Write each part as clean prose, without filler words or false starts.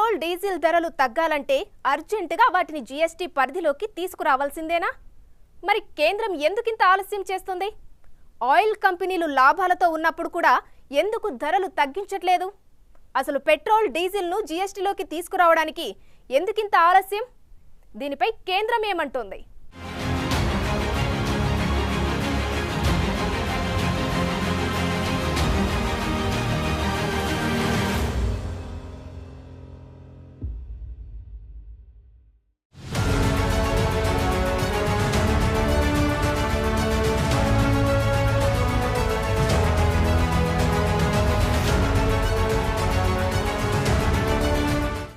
Petrol diesel ధరలు తగ్గాలంటే అర్జెంటుగా వాటిని జీఎస్టీ పరిధిలోకి తీసుకురావాల్సిందేనా? మరి కేంద్రం ఎందుకింత ఆలస్యం చేస్తుంది? ఆయిల్ కంపెనీలు లాభాలతో ఉన్నప్పుడు కూడా ఎందుకు ధరలు తగ్గించట్లేదు? అసలు పెట్రోల్ డీజిల్ను జీఎస్టీలోకి తీసుకురావడానికి ఎందుకింత ఆలస్యం? దీనిపై కేంద్రం ఏమంటోంది?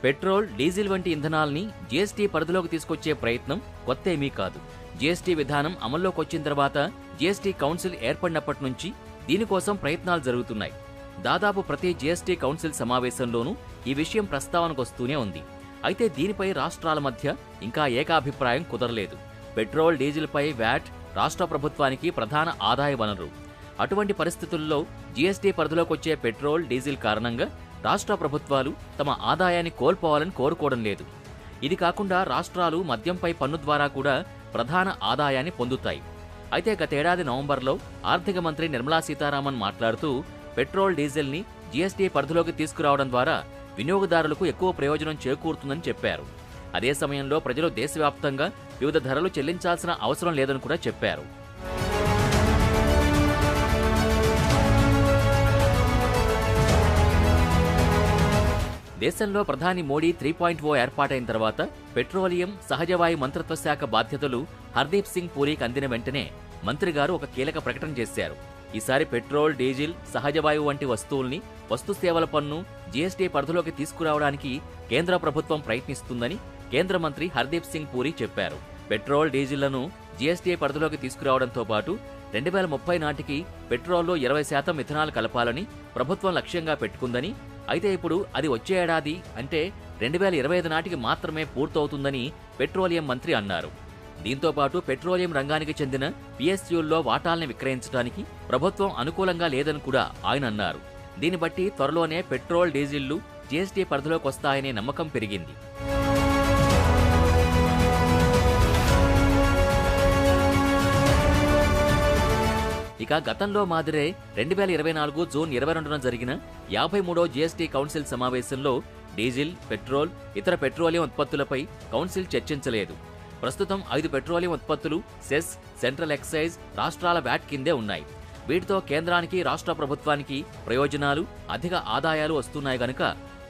పెట్రోల్, డీజిల్ వంటి ఇంధనాల్ని జీఎస్టీ పరిధిలోకి తీసుకొచ్చే ప్రయత్నం కొత్తేమీ కాదు. జీఎస్టీ విధానం అమల్లోకి వచ్చిన తర్వాత జీఎస్టీ కౌన్సిల్ ఏర్పడినప్పటి నుంచి దీనికోసం ప్రయత్నాలు జరుగుతున్నాయి. దాదాపు ప్రతి జీఎస్టీ కౌన్సిల్ సమావేశంలోనూ ఈ విషయం ప్రస్తావనకొస్తూనే ఉంది. అయితే దీనిపై రాష్ట్రాల మధ్య ఇంకా ఏకాభిప్రాయం కుదరలేదు. పెట్రోల్, డీజిల్పై వ్యాట్ రాష్ట్ర ప్రభుత్వానికి ప్రధాన ఆదాయ వనరు. అటువంటి పరిస్థితుల్లో జీఎస్టీ పరిధిలోకొచ్చే పెట్రోల్, డీజిల్ కారణంగా రాష్ట్ర ప్రభుత్వాలు తమ ఆదాయాన్ని కోల్పోవాలని కోరుకోవడం లేదు. ఇది కాకుండా రాష్ట్రాలు మద్యంపై పన్ను ద్వారా కూడా ప్రధాన ఆదాయాన్ని పొందుతాయి. అయితే గతేడాది నవంబర్లో ఆర్థిక మంత్రి నిర్మలా సీతారామన్ మాట్లాడుతూ పెట్రోల్, డీజిల్ని జీఎస్టీ పరిధిలోకి తీసుకురావడం ద్వారా వినియోగదారులకు ఎక్కువ ప్రయోజనం చేకూరుతుందని చెప్పారు. అదే సమయంలో ప్రజలు దేశవ్యాప్తంగా వివిధ ధరలు చెల్లించాల్సిన అవసరం లేదని కూడా చెప్పారు. దేశంలో ప్రధాని మోడీ 3.0 ఏర్పాటైన తర్వాత పెట్రోలియం, సహజవాయు మంత్రిత్వ శాఖ బాధ్యతలు హర్దీప్ సింగ్ పూరికి అందిన వెంటనే మంత్రిగారు ఒక కీలక ప్రకటన చేశారు. ఈసారి పెట్రోల్, డీజిల్, సహజవాయువు వంటి వస్తువుల్ని వస్తు సేవల పన్ను జీఎస్టీ పరిధిలోకి తీసుకురావడానికి కేంద్ర ప్రభుత్వం ప్రయత్నిస్తుందని కేంద్ర మంత్రి హర్దీప్ సింగ్ పూరి చెప్పారు. పెట్రోల్, డీజిల్లను జీఎస్టీ పరిధిలోకి తీసుకురావడంతో పాటు 2030 నాటికి పెట్రోల్లో 20% ఇథనాల్ కలపాలని ప్రభుత్వం లక్ష్యంగా పెట్టుకుందని, అయితే ఇప్పుడు అది వచ్చే ఏడాది అంటే 2025 నాటికి మాత్రమే పూర్తవుతుందని పెట్రోలియం మంత్రి అన్నారు. దీంతో పాటు పెట్రోలియం రంగానికి చెందిన పిఎస్యూల్లో వాటాల్ని విక్రయించడానికి ప్రభుత్వం అనుకూలంగా లేదని కూడా ఆయన అన్నారు. దీన్ని బట్టి త్వరలోనే పెట్రోల్, డీజిల్లు జీఎస్టీ పరిధిలోకి వస్తాయనే నమ్మకం పెరిగింది. ఇక గతంలో మాదిరే 2024 జూన్ 22న జరిగిన 53వ జీఎస్టీ కౌన్సిల్ సమావేశంలో డీజిల్, పెట్రోల్, ఇతర పెట్రోలియం ఉత్పత్తులపై కౌన్సిల్ చర్చించలేదు. ప్రస్తుతం 5 పెట్రోలియం ఉత్పత్తులు సెస్, సెంట్రల్ ఎక్సైజ్, రాష్ట్రాల వ్యాట్ కిందే ఉన్నాయి. వీటితో కేంద్రానికి, రాష్ట్ర ప్రభుత్వానికి ప్రయోజనాలు, అధిక ఆదాయాలు వస్తున్నాయి గనుక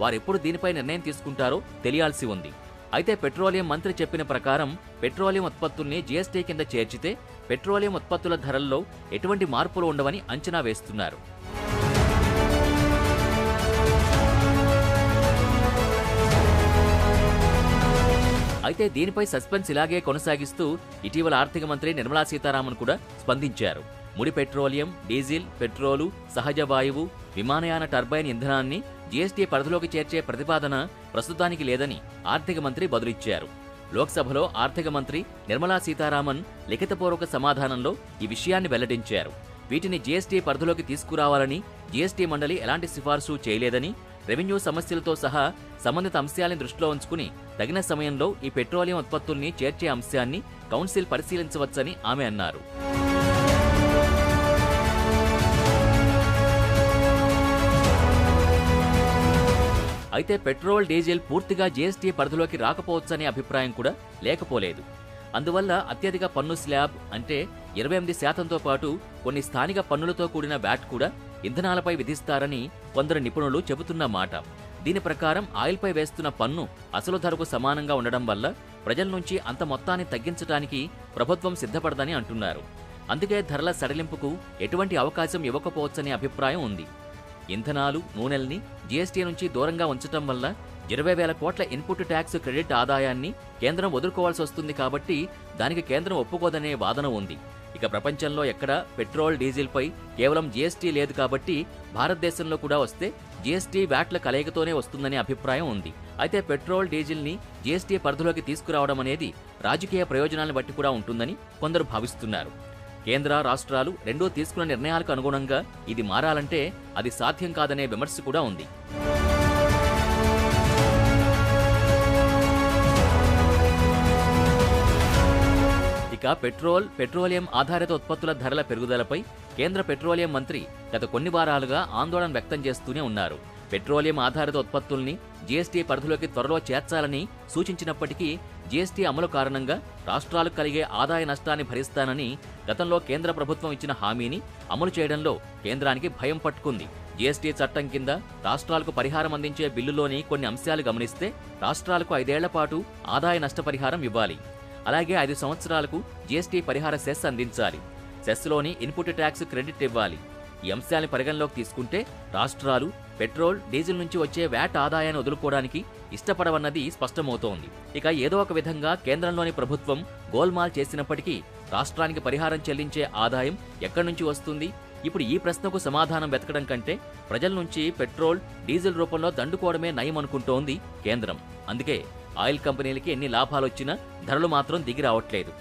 వారెప్పుడు దీనిపై నిర్ణయం తీసుకుంటారో తెలియాల్సి ఉంది. అయితే పెట్రోలియం మంత్రి చెప్పిన ప్రకారం పెట్రోలియం ఉత్పత్తుల్ని జీఎస్టీ కింద చేర్చితే పెట్రోలియం ఉత్పత్తుల ధరల్లో ఎటువంటి మార్పులు ఉండవని అంచనా వేస్తున్నారు. అయితే దీనిపై సస్పెన్స్ ఇలాగే కొనసాగిస్తూ ఇటీవల ఆర్థిక మంత్రి నిర్మలా సీతారామన్ కూడా స్పందించారు. ముడి పెట్రోలియం, డీజిల్, పెట్రోలు, సహజ వాయువు, విమానయాన టర్బైన్ ఇంధనాన్ని జీఎస్టీ పరిధిలోకి చేర్చే ప్రతిపాదన ప్రస్తుతానికి లేదని ఆర్థిక మంత్రి బదులిచ్చారు. లోక్సభలో ఆర్థిక మంత్రి నిర్మలా సీతారామన్ లిఖితపూర్వక సమాధానంలో ఈ విషయాన్ని వెల్లడించారు. వీటిని జీఎస్టీ పరిధిలోకి తీసుకురావాలని జీఎస్టీ మండలి ఎలాంటి సిఫార్సు చేయలేదని, రెవెన్యూ సమస్యలతో సహా సంబంధిత అంశాలను దృష్టిలో ఉంచుకుని తగిన సమయంలో ఈ పెట్రోలియం ఉత్పత్తుల్ని చేర్చే అంశాన్ని కౌన్సిల్ పరిశీలించవచ్చని ఆమె అన్నారు. అయితే పెట్రోల్, డీజిల్ పూర్తిగా జీఎస్టీ పరిధిలోకి రాకపోవచ్చనే అభిప్రాయం కూడా లేకపోలేదు. అందువల్ల అత్యధిక పన్ను స్లాబ్ అంటే 28%తో పాటు కొన్ని స్థానిక పన్నులతో కూడిన వ్యాట్ కూడా ఇంధనాలపై విధిస్తారని కొందరు నిపుణులు చెబుతున్న మాట. దీని ప్రకారం ఆయిల్పై వేస్తున్న పన్ను అసలు ధరకు సమానంగా ఉండడం వల్ల ప్రజల నుంచి అంత మొత్తాన్ని తగ్గించడానికి ప్రభుత్వం సిద్ధపడదని అంటున్నారు. అందుకే ధరల సడలింపుకు ఎటువంటి అవకాశం ఇవ్వకపోవచ్చనే అభిప్రాయం ఉంది. ఇంధనాలు, నూనెల్ని జీఎస్టీ నుంచి దూరంగా ఉంచటం వల్ల 20,000 కోట్ల ఇన్పుట్ ట్యాక్స్ క్రెడిట్ ఆదాయాన్ని కేంద్రం వదులుకోవాల్సి వస్తుంది కాబట్టి దానికి కేంద్రం ఒప్పుకోదనే వాదన ఉంది. ఇక ప్రపంచంలో ఎక్కడా పెట్రోల్, డీజిల్పై కేవలం జీఎస్టీ లేదు కాబట్టి భారతదేశంలో కూడా వస్తే జీఎస్టీ, వ్యాట్ల కలయికతోనే వస్తుందనే అభిప్రాయం ఉంది. అయితే పెట్రోల్, డీజిల్ని జీఎస్టీ పరిధిలోకి తీసుకురావడం అనేది రాజకీయ ప్రయోజనాలను బట్టి కూడా ఉంటుందని కొందరు భావిస్తున్నారు. కేంద్ర, రాష్ట్రాలు రెండూ తీసుకున్న నిర్ణయాలకు అనుగుణంగా ఇది మారాలంటే అది సాధ్యం కాదనే విమర్శ కూడా ఉంది. ఇక పెట్రోలియం ఆధారిత ఉత్పత్తుల ధరల పెరుగుదలపై కేంద్ర పెట్రోలియం మంత్రి గత కొన్ని వారాలుగా ఆందోళన వ్యక్తం చేస్తూనే ఉన్నారు. పెట్రోలియం ఆధారిత ఉత్పత్తుల్ని జీఎస్టీ పరిధిలోకి త్వరలో చేర్చాలని సూచించినప్పటికీ జీఎస్టీ అమలు కారణంగా రాష్ట్రాలకు కలిగే ఆదాయ నష్టాన్ని భరిస్తానని గతంలో కేంద్ర ప్రభుత్వం ఇచ్చిన హామీని అమలు చేయడంలో కేంద్రానికి భయం పట్టుకుంది. జీఎస్టీ చట్టం కింద రాష్ట్రాలకు పరిహారం అందించే బిల్లులోని కొన్ని అంశాలు గమనిస్తే రాష్ట్రాలకు 5 ఏళ్ల పాటు ఆదాయ నష్టపరిహారం ఇవ్వాలి. అలాగే 5 సంవత్సరాలకు జీఎస్టీ పరిహార సెస్ అందించాలి. సెస్లోని ఇన్పుట్ ట్యాక్స్ క్రెడిట్ ఇవ్వాలి. ఈ అంశాన్ని పరిగణలోకి తీసుకుంటే రాష్ట్రాలు పెట్రోల్, డీజిల్ నుంచి వచ్చే వ్యాట్ ఆదాయాన్ని వదులుకోవడానికి ఇష్టపడవన్నది స్పష్టమవుతోంది. ఇక ఏదో ఒక విధంగా కేంద్రంలోని ప్రభుత్వం గోల్మాల్ చేసినప్పటికీ రాష్ట్రానికి పరిహారం చెల్లించే ఆదాయం ఎక్కడి నుంచి వస్తుంది? ఇప్పుడు ఈ ప్రశ్నకు సమాధానం వెతకడం కంటే ప్రజల నుంచి పెట్రోల్, డీజిల్ రూపంలో దండుకోవడమే నయం అనుకుంటోంది కేంద్రం. అందుకే ఆయిల్ కంపెనీలకి ఎన్ని లాభాలొచ్చినా ధరలు మాత్రం దిగి రావట్లేదు.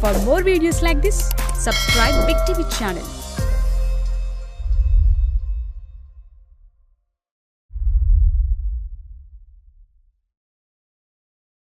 For more videos like this, subscribe Big TV channel.